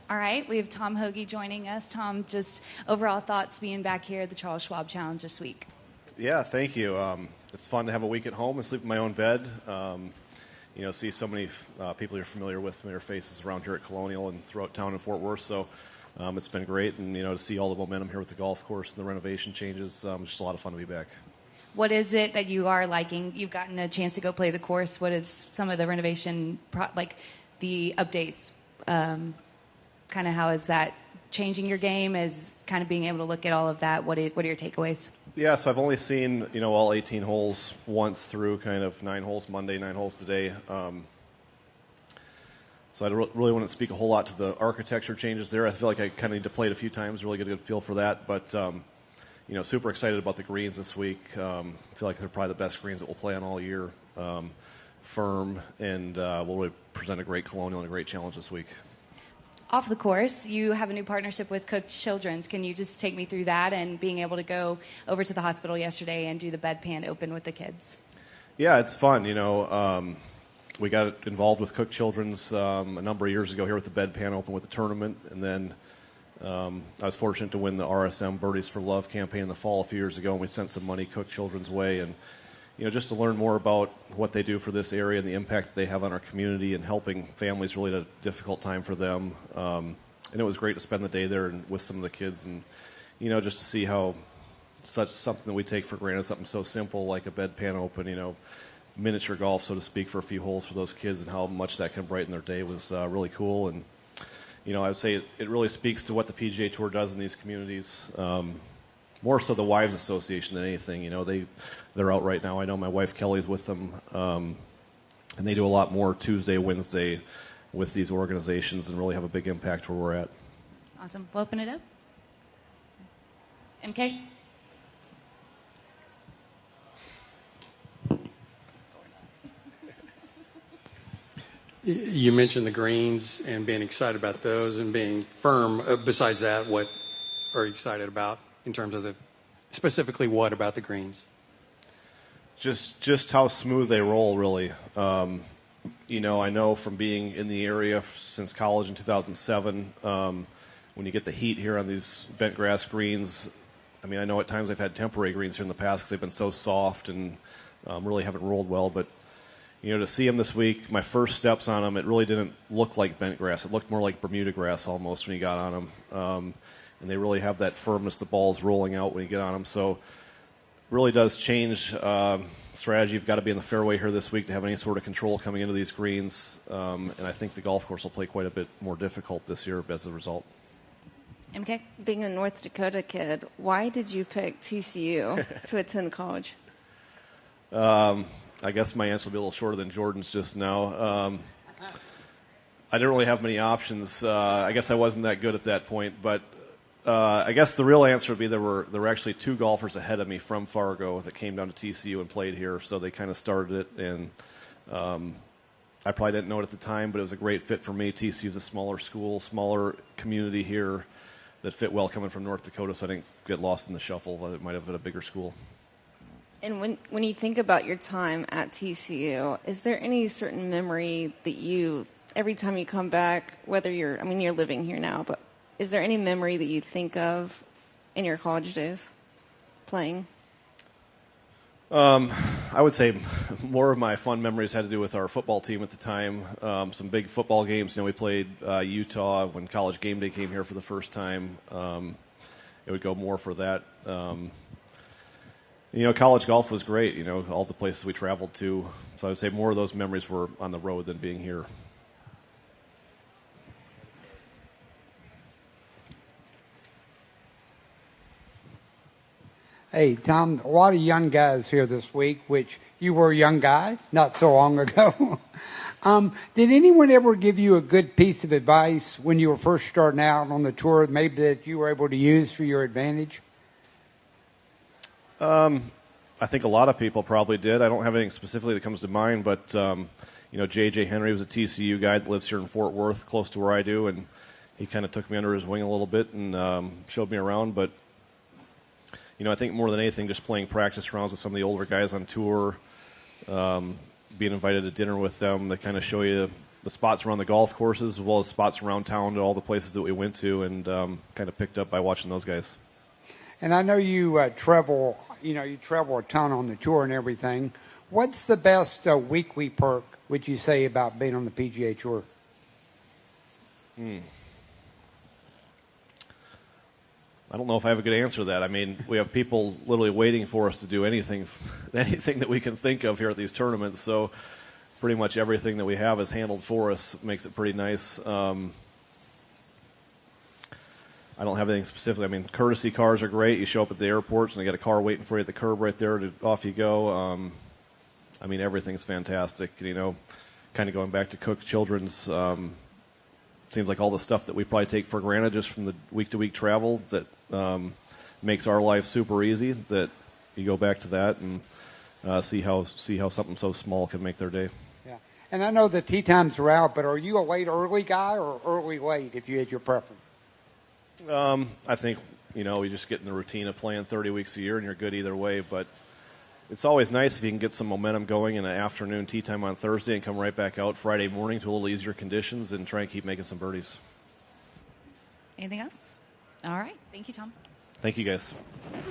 All right, we have Tom Hoge joining us. Tom, just overall thoughts being back here at the Charles Schwab Challenge this week. Yeah, thank you. It's fun to have a week at home and sleep in my own bed. See so many people you're familiar with, familiar faces around here at Colonial and throughout town in Fort Worth. So it's been great, and to see all the momentum here with the golf course and the renovation changes. It's just a lot of fun to be back. What is it that you are liking? You've gotten a chance to go play the course. What is some of the renovation, the updates? Kind of how is that changing your game? Is kind of being able to look at all of that? What are your takeaways? Yeah, so I've only seen all 18 holes once through, kind of 9 holes Monday, 9 holes today. So I really wouldn't speak a whole lot to the architecture changes there. I feel like I kind of need to play it a few times, really get a good feel for that. But super excited about the greens this week. I feel like they're probably the best greens that we'll play on all year. Firm, and we'll really present a great Colonial and a great challenge this week. Off the course, you have a new partnership with Cook Children's. Can you just take me through that and being able to go over to the hospital yesterday and do the bedpan open with the kids? Yeah, it's fun. We got involved with Cook Children's a number of years ago here with the bedpan open with the tournament, and then I was fortunate to win the RSM Birdies for Love campaign in the fall a few years ago, and we sent some money Cook Children's way, and just to learn more about what they do for this area and the impact that they have on our community and helping families really at a difficult time for them. And it was great to spend the day there and with some of the kids, and just to see how something that we take for granted, something so simple like a bedpan open, miniature golf, so to speak, for a few holes for those kids, and how much that can brighten their day was really cool. And I would say it really speaks to what the PGA Tour does in these communities. More so the Wives Association than anything. They're out right now. I know my wife Kelly's with them, and they do a lot more Tuesday, Wednesday with these organizations and really have a big impact where we're at. Awesome. We'll open it up. MK? You mentioned the greens and being excited about those and being firm. Besides that, what are you excited about in terms of specifically what about the greens? Just how smooth they roll, really. I know from being in the area since college in 2007, when you get the heat here on these bent grass greens, I know at times I've had temporary greens here in the past because they've been so soft and really haven't rolled well. But, to see them this week, my first steps on them, it really didn't look like bent grass. It looked more like Bermuda grass almost when you got on them. And they really have that firmness, the ball's rolling out when you get on them. So it really does change strategy. You've got to be in the fairway here this week to have any sort of control coming into these greens. And I think the golf course will play quite a bit more difficult this year as a result. MK? Being a North Dakota kid, why did you pick TCU to attend college? I guess my answer will be a little shorter than Jordan's just now. I didn't really have many options. I guess I wasn't that good at that point, but I guess the real answer would be there were actually 2 golfers ahead of me from Fargo that came down to TCU and played here, so they kind of started it, and I probably didn't know it at the time, but it was a great fit for me. TCU is a smaller school, smaller community here that fit well coming from North Dakota, so I didn't get lost in the shuffle. It might have been a bigger school. And when you think about your time at TCU, is there any certain memory that every time you come back, whether you're living here now, but is there any memory that you think of in your college days playing? I would say more of my fun memories had to do with our football team at the time. Some big football games. We played Utah when College Game Day came here for the first time. It would go more for that. College golf was great, all the places we traveled to. So I would say more of those memories were on the road than being here. Hey, Tom, a lot of young guys here this week, which you were a young guy not so long ago. Did anyone ever give you a good piece of advice when you were first starting out on the tour, maybe that you were able to use for your advantage? I think a lot of people probably did. I don't have anything specifically that comes to mind, but J.J. Henry was a TCU guy that lives here in Fort Worth, close to where I do, and he kind of took me under his wing a little bit and showed me around. But I think more than anything, just playing practice rounds with some of the older guys on tour, being invited to dinner with them, they kind of show you the spots around the golf courses as well as spots around town to all the places that we went to, and kind of picked up by watching those guys. And I know you travel. You travel a ton on the tour and everything. What's the best weekly perk would you say about being on the PGA Tour? I don't know if I have a good answer to that. I mean, we have people literally waiting for us to do anything that we can think of here at these tournaments. So pretty much everything that we have is handled for us. Makes it pretty nice. I don't have anything specific. I mean, courtesy cars are great. You show up at the airports and they got a car waiting for you at the curb right there. Off you go. I mean, everything's fantastic. Kind of going back to Cook Children's. Seems like all the stuff that we probably take for granted just from the week-to-week travel that makes our life super easy, that you go back to that and see how something so small can make their day. Yeah. And I know the tee times are out, but are you a late early guy or early late if you had your preference? I think, we just get in the routine of playing 30 weeks a year and you're good either way, but it's always nice if you can get some momentum going in an afternoon tee time on Thursday and come right back out Friday morning to a little easier conditions and try and keep making some birdies. Anything else? All right. Thank you, Tom. Thank you, guys.